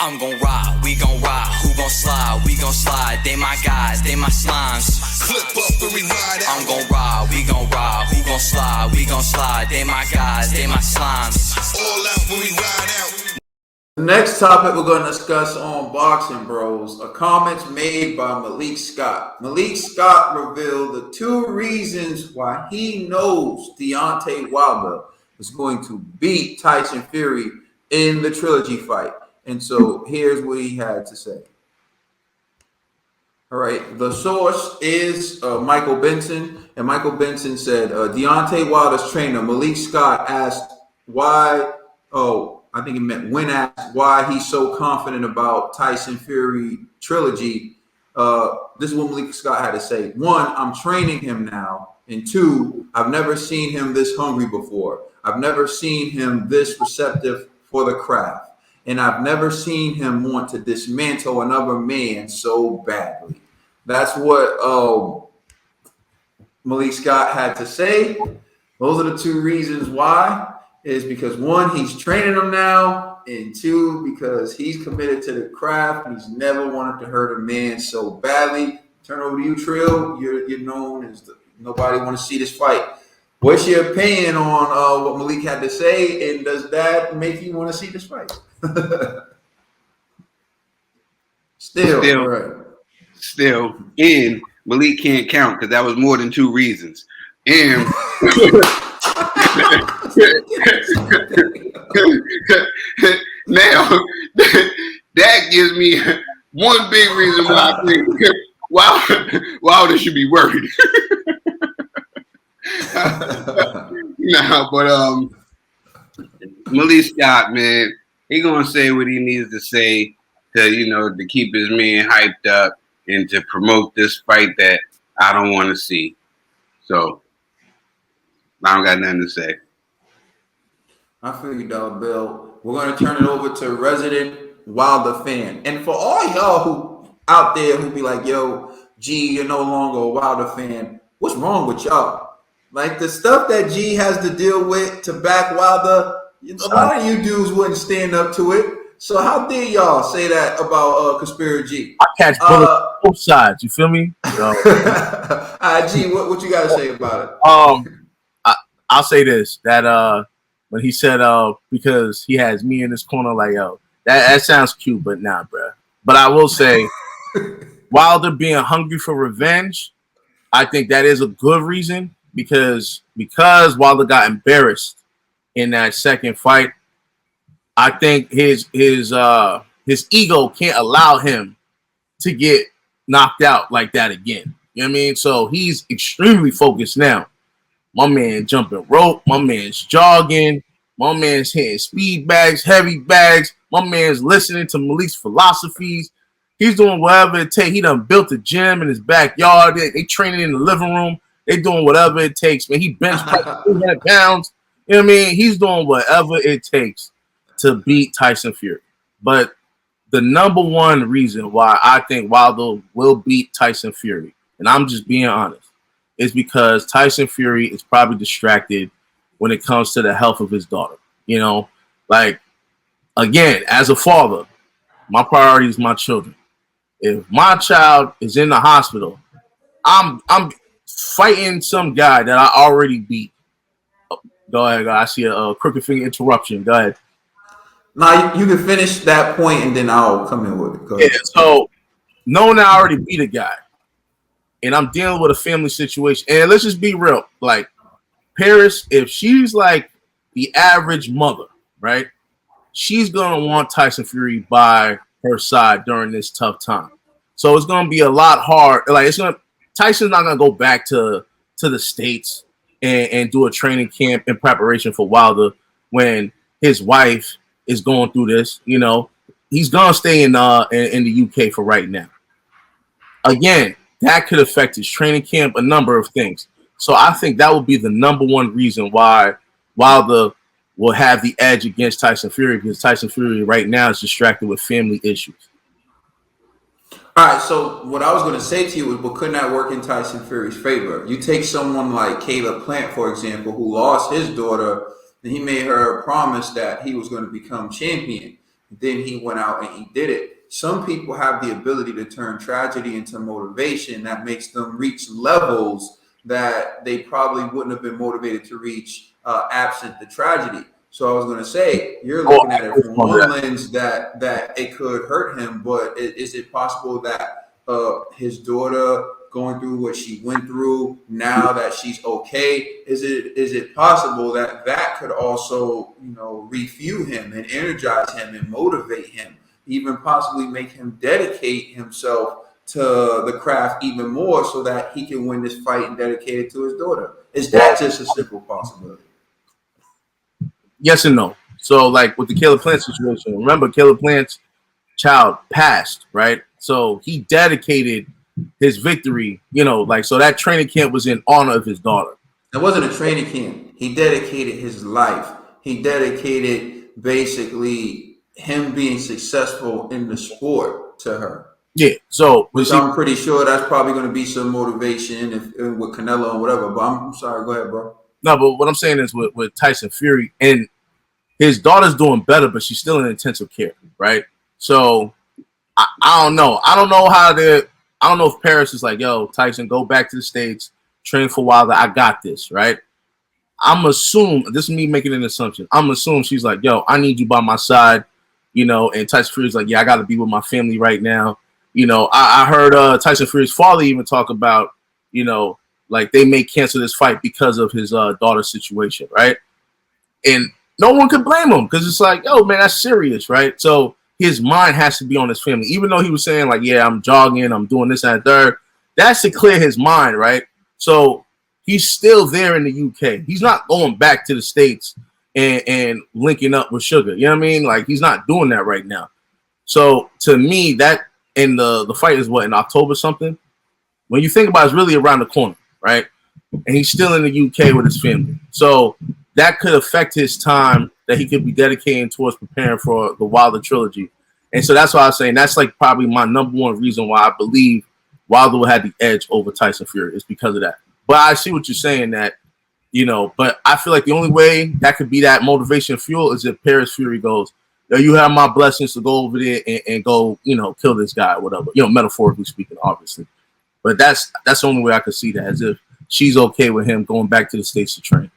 I'm gon' ride, we gon' ride, who gon' slide, we gon' slide, they my guys, they my slimes. Clip up the ride out. I'm gon' ride, we gon' ride, who gon' slide, we gon' slide, they my guys, they my slimes. All out when we ride out. The next topic we're going to discuss on Boxing Bros are comments made by Malik Scott. Malik Scott revealed the 2 reasons why he knows Deontay Wilder is going to beat Tyson Fury in the trilogy fight. And so here's what he had to say. All right, the source is Michael Benson, and Michael Benson said Deontay Wilder's trainer Malik Scott asked why. I think he meant when asked why he's so confident about Tyson Fury trilogy. This is what Malik Scott had to say. 1, I'm training him now, and 2, I've never seen him this hungry before. I've never seen him this receptive for the craft. And I've never seen him want to dismantle another man so badly. That's what Malik Scott had to say. Those are the 2 reasons why. Is because 1, he's training him now, and 2, because he's committed to the craft. He's never wanted to hurt a man so badly. Turn over to you, Trill. You're known as nobody want to see this fight. What's your opinion on what Malik had to say, and does that make you want to see this fight? Still, right. Still, and Malik can't count because that was more than 2 reasons. And now that gives me one big reason why I think Wilder should be worried. But Malik Scott, man, he gonna say what he needs to say to keep his man hyped up and to promote this fight that I don't want to see. So I don't got nothing to say. I feel you, Dollar Bill. We're going to turn it over to resident Wilder fan. And for all y'all who out there who be like, yo, G, you're no longer a Wilder fan, what's wrong with y'all? Like the stuff that G has to deal with to back Wilder, a lot of you dudes wouldn't stand up to it. So how dare y'all say that about Conspiracy G? I catch bullets both sides. You feel me? G, what you got to say about it? I'll say this, that when he said because he has me in his corner, like, yo, that sounds cute, but nah, bro. But I will say, Wilder being hungry for revenge, I think that is a good reason because Wilder got embarrassed in that second fight. I think his ego can't allow him to get knocked out like that again. You know what I mean? So he's extremely focused now. My man jumping rope. My man's jogging. My man's hitting speed bags, heavy bags. My man's listening to Malik's philosophies. He's doing whatever it takes. He done built a gym in his backyard. They training in the living room. They doing whatever it takes, man. He bench pressed 200 pounds. You know what I mean? He's doing whatever it takes to beat Tyson Fury. But the number one reason why I think Wilder will beat Tyson Fury, and I'm just being honest, is because Tyson Fury is probably distracted when it comes to the health of his daughter. You know, like, again, as a father, my priority is my children. If my child is in the hospital, I'm fighting some guy that I already beat. Go ahead, I see a crooked finger interruption. Go ahead. Now you can finish that point and then I'll come in with it. Go ahead. Yeah, so knowing I already beat a guy, and I'm dealing with a family situation. And let's just be real. Like, Paris, if she's like the average mother, right, she's going to want Tyson Fury by her side during this tough time. So it's going to be a lot hard. Like, Tyson's not going to go back to the States and do a training camp in preparation for Wilder when his wife is going through this. You know, he's going to stay in the UK for right now. Again, that could affect his training camp, a number of things. So I think that would be the number one reason why Wilder will have the edge against Tyson Fury, because Tyson Fury right now is distracted with family issues. All right, so what I was going to say to you is, but couldn't that work in Tyson Fury's favor? You take someone like Caleb Plant, for example, who lost his daughter, and he made her a promise that he was going to become champion. Then he went out and he did it. Some people have the ability to turn tragedy into motivation that makes them reach levels that they probably wouldn't have been motivated to reach absent the tragedy. So I was going to say, you're looking at it from one lens that it could hurt him, but is it possible that his daughter going through what she went through, now that she's okay, is it possible that could also, refuel him and energize him and motivate him, even possibly make him dedicate himself to the craft even more so that he can win this fight and dedicate it to his daughter? Is that just a simple possibility? Yes and no. So like with the Caleb Plant situation, remember Caleb Plant's child passed, right? So he dedicated his victory, so that training camp was in honor of his daughter. It wasn't a training camp. He dedicated his life. He dedicated basically him being successful in the sport to her. Yeah. So which I'm pretty sure that's probably going to be some motivation with Canelo and whatever. But I'm sorry. Go ahead, bro. No, but what I'm saying is with Tyson Fury, and his daughter's doing better, but she's still in intensive care, right? So I don't know. I don't know if Paris is like, yo, Tyson, go back to the States, train for Wilder. I got this, right? I'm assuming, this is me making an assumption. I'm assuming she's like, yo, I need you by my side, and Tyson Fury's like, yeah, I got to be with my family right now. I heard Tyson Fury's father even talk about, like they may cancel this fight because of his daughter's situation, right? And no one could blame him because it's like, yo, man, that's serious, right? So his mind has to be on his family. Even though he was saying like, yeah, I'm jogging, I'm doing this and that third, that's to clear his mind, right? So he's still there in the UK. He's not going back to the States and linking up with Sugar. You know what I mean? Like he's not doing that right now. So to me, that and the fight is what, in October something? When you think about it, it's really around the corner, right? And he's still in the UK with his family. So that could affect his time that he could be dedicating towards preparing for the Wilder trilogy. And so that's why I was saying that's like probably my number one reason why I believe Wilder will have the edge over Tyson Fury is because of that. But I see what you're saying that, but I feel like the only way that could be that motivation fuel is if Paris Fury goes, yo, you have my blessings to go over there and go, kill this guy or whatever, metaphorically speaking, obviously. But that's the only way I could see that, as if she's okay with him going back to the States to train.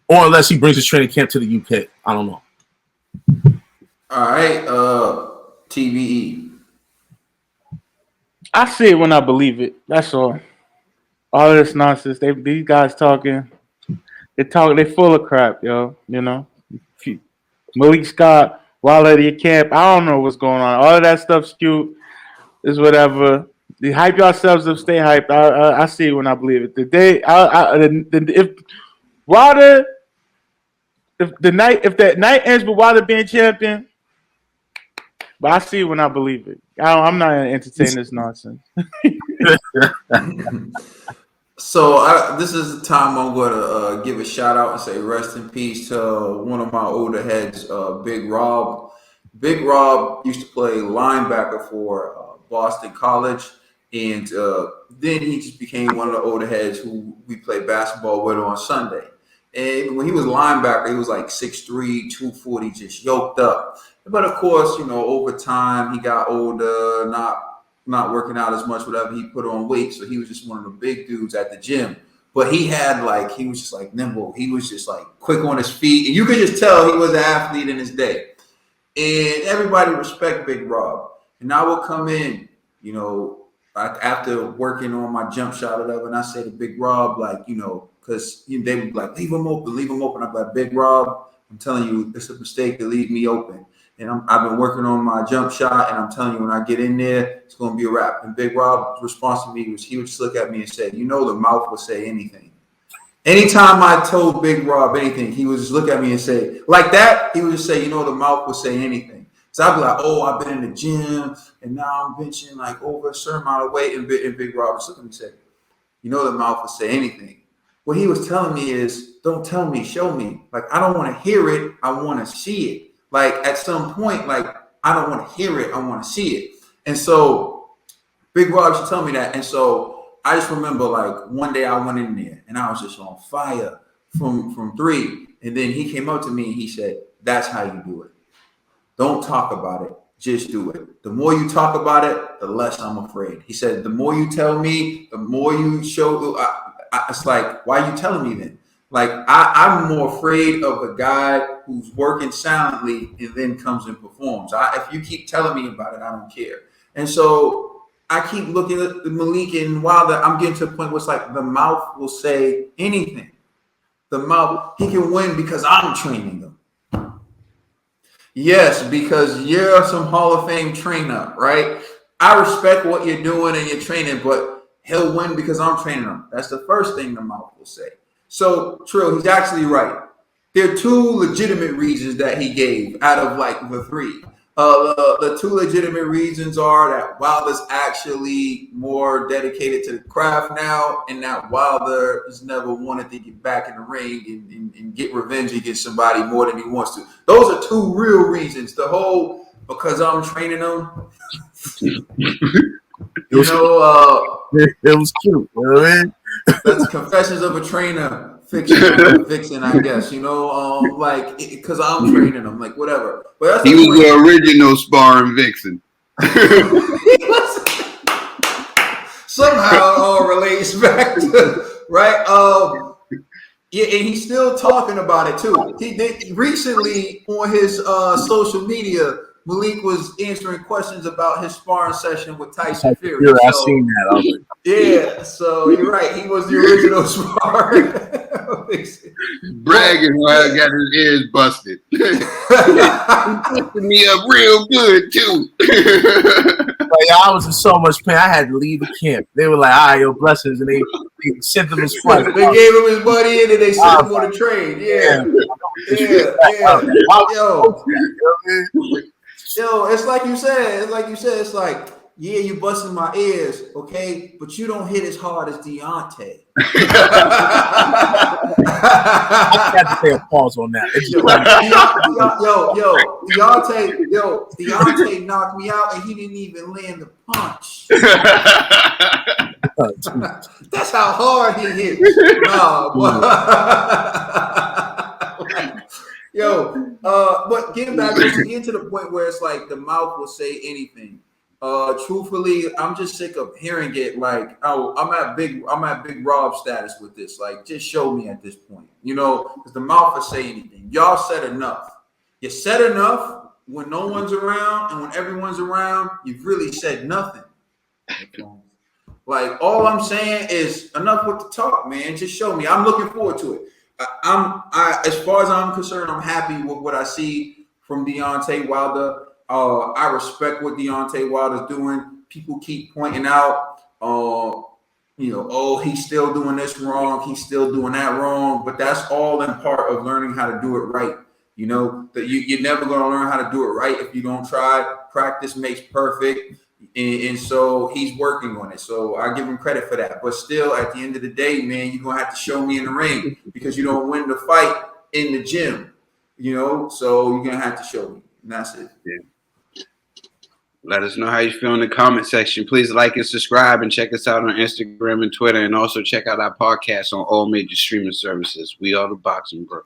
Or unless he brings his training camp to the UK. I don't know. All right. TVE. I see it when I believe it. That's all. All this nonsense. These guys talking. They full of crap, yo. Malik Scott, while at your camp, I don't know what's going on. All of that stuff's cute. Is whatever. You hype yourselves up, stay hyped. I see it when I believe it. If that night ends with Wilder being champion, but I see it when I believe it. I'm not gonna entertain this nonsense. So this is the time I'm going to give a shout out and say rest in peace to one of my older heads, Big Rob. Big Rob used to play linebacker for Boston College, and then he just became one of the older heads who we played basketball with on Sunday. And when he was linebacker, he was like 6'3", 240, just yoked up. But of course, over time he got older, not working out as much, whatever. He put on weight, so he was just one of the big dudes at the gym. But he was just like nimble. He was just like quick on his feet, and you could just tell he was an athlete in his day. And everybody respect Big Rob. And I would come in, after working on my jump shot or whatever, and I say to Big Rob, like, because they would be like, leave him open. I'm like, Big Rob, I'm telling you, it's a mistake to leave me open. And I've been working on my jump shot, and I'm telling you, when I get in there, it's going to be a wrap. And Big Rob's response to me was, he would just look at me and say, the mouth will say anything. Anytime I told Big Rob anything, he would just look at me and say, like that, he would just say, the mouth will say anything. So I'd be like, oh, I've been in the gym, and now I'm benching like over a certain amount of weight. And Big Rob just looked at me and said, the mouth will say anything. What he was telling me is, don't tell me, show me. Like, I don't want to hear it. I want to see it. Like, at some point, like, I don't want to hear it. I want to see it. And so Big Rob used to tell me that. And so I just remember, like, one day I went in there and I was just on fire from three. And then he came up to me and he said, that's how you do it. Don't talk about it. Just do it. The more you talk about it, the less I'm afraid. He said, the more you tell me, the more you show. It's like, why are you telling me then? Like, I'm more afraid of a guy who's working silently and then comes and performs. If you keep telling me about it, I don't care. And so I keep looking at Malik and Wilder. I'm getting to a point where it's like the mouth will say anything. The mouth, he can win because I'm training them. Yes, because you're some Hall of Fame trainer, right? I respect what you're doing and you're training, but he'll win because I'm training him. That's the first thing the mouth will say. So, Trill, he's actually right. There are two legitimate reasons that he gave out of like the three. The two legitimate reasons are that Wilder's actually more dedicated to the craft now, and that Wilder has never wanted to get back in the ring and get revenge against somebody more than he wants to. Those are two real reasons. The whole because I'm training them, it was cute. You know what I mean? That's Confessions of a Trainer fiction, I guess. Like because I'm training them, like whatever. But that's he was the original sparring vixen. Somehow it all relates back to right. Yeah, and he's still talking about it too. He did recently on his social media. Malik was answering questions about his sparring session with Tyson Fury. I seen that. Yeah, so you're right. He was the original sparring. Bragging while I got his ears busted. He busted me up real good too. I was in so much pain. I had to leave the camp. They were like, "All right, your blessings," and they sent him his flight. They gave him his money and then they sent him on the train. Yeah. Yo, it's like you said. It's like, yeah, you busting my ears, okay, but you don't hit as hard as Deontay. I have to say a pause on that. Deontay knocked me out and he didn't even land the punch. That's how hard he hit. But getting back to the point where it's like the mouth will say anything. Truthfully, I'm just sick of hearing it. Like, oh, I'm at big Rob status with this. Like, just show me at this point, because the mouth will say anything. Y'all said enough. You said enough when no one's around, and when everyone's around, you've really said nothing. Like, all I'm saying is enough with the talk, man. Just show me. I'm looking forward to it. As far as I'm concerned, I'm happy with what I see from Deontay Wilder. I respect what Deontay Wilder's doing. People keep pointing out, he's still doing this wrong, he's still doing that wrong. But that's all in part of learning how to do it right. That you're never going to learn how to do it right if you don't try. Practice makes perfect. And so he's working on it. So I give him credit for that. But still, at the end of the day, man, you're going to have to show me in the ring because you don't win the fight in the gym, so you're going to have to show me. And that's it. Yeah. Let us know how you feel in the comment section. Please like and subscribe and check us out on Instagram and Twitter. And also check out our podcast on all major streaming services. We are the Boxing Bros.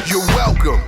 You're welcome.